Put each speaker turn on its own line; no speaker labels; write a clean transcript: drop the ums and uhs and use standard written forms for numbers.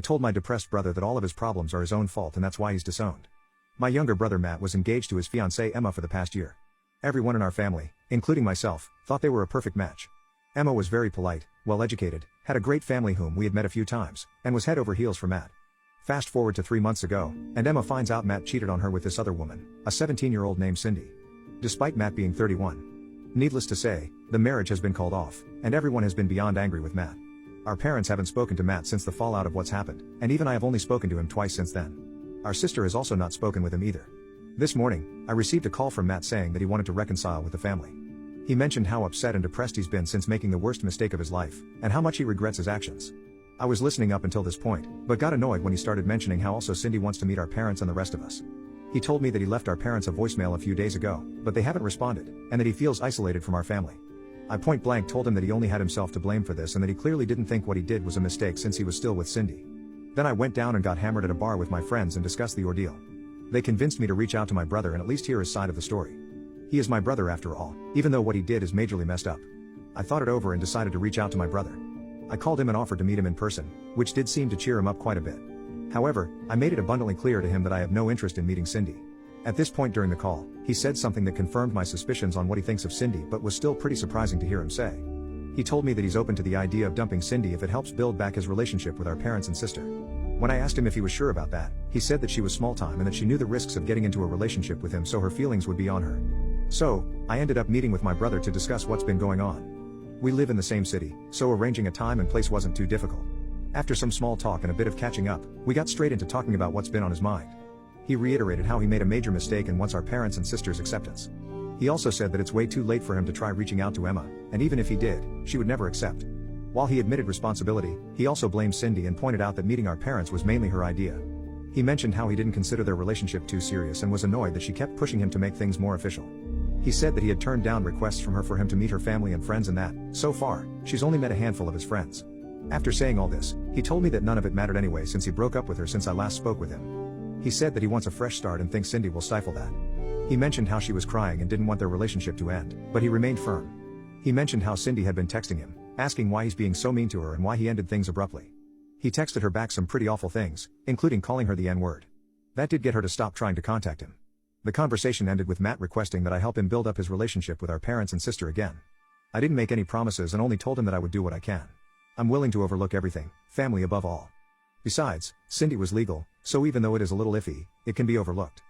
I told my depressed brother that all of his problems are his own fault and that's why he's disowned. My younger brother Matt was engaged to his fiancée Emma for the past year. Everyone in our family, including myself, thought they were a perfect match. Emma was very polite, well-educated, had a great family whom we had met a few times, and was head over heels for Matt. Fast forward to 3 months ago, and Emma finds out Matt cheated on her with this other woman, a 17-year-old named Cindy. Despite Matt being 31. Needless to say, the marriage has been called off, and everyone has been beyond angry with Matt. Our parents haven't spoken to Matt since the fallout of what's happened, and even I have only spoken to him twice since then. Our sister has also not spoken with him either. This morning, I received a call from Matt saying that he wanted to reconcile with the family. He mentioned how upset and depressed he's been since making the worst mistake of his life, and how much he regrets his actions. I was listening up until this point, but got annoyed when he started mentioning how also Cindy wants to meet our parents and the rest of us. He told me that he left our parents a voicemail a few days ago, but they haven't responded, and that he feels isolated from our family. I point blank told him that he only had himself to blame for this and that he clearly didn't think what he did was a mistake since he was still with Cindy. Then I went down and got hammered at a bar with my friends and discussed the ordeal. They convinced me to reach out to my brother and at least hear his side of the story. He is my brother after all, even though what he did is majorly messed up. I thought it over and decided to reach out to my brother. I called him and offered to meet him in person, which did seem to cheer him up quite a bit. However, I made it abundantly clear to him that I have no interest in meeting Cindy. At this point during the call, he said something that confirmed my suspicions on what he thinks of Cindy but was still pretty surprising to hear him say. He told me that he's open to the idea of dumping Cindy if it helps build back his relationship with our parents and sister. When I asked him if he was sure about that, he said that she was small time and that she knew the risks of getting into a relationship with him so her feelings would be on her. So, I ended up meeting with my brother to discuss what's been going on. We live in the same city, so arranging a time and place wasn't too difficult. After some small talk and a bit of catching up, we got straight into talking about what's been on his mind. He reiterated how he made a major mistake and wants our parents' and sister's acceptance. He also said that it's way too late for him to try reaching out to Emma, and even if he did, she would never accept. While he admitted responsibility, he also blamed Cindy and pointed out that meeting our parents was mainly her idea. He mentioned how he didn't consider their relationship too serious and was annoyed that she kept pushing him to make things more official. He said that he had turned down requests from her for him to meet her family and friends and that, so far, she's only met a handful of his friends. After saying all this, he told me that none of it mattered anyway since he broke up with her since I last spoke with him. He said that he wants a fresh start and thinks Cindy will stifle that. He mentioned how she was crying and didn't want their relationship to end, but he remained firm. He mentioned how Cindy had been texting him, asking why he's being so mean to her and why he ended things abruptly. He texted her back some pretty awful things, including calling her the N-word. That did get her to stop trying to contact him. The conversation ended with Matt requesting that I help him build up his relationship with our parents and sister again. I didn't make any promises and only told him that I would do what I can. I'm willing to overlook everything, family above all. Besides, Cindy was legal, so even though it is a little iffy, it can be overlooked.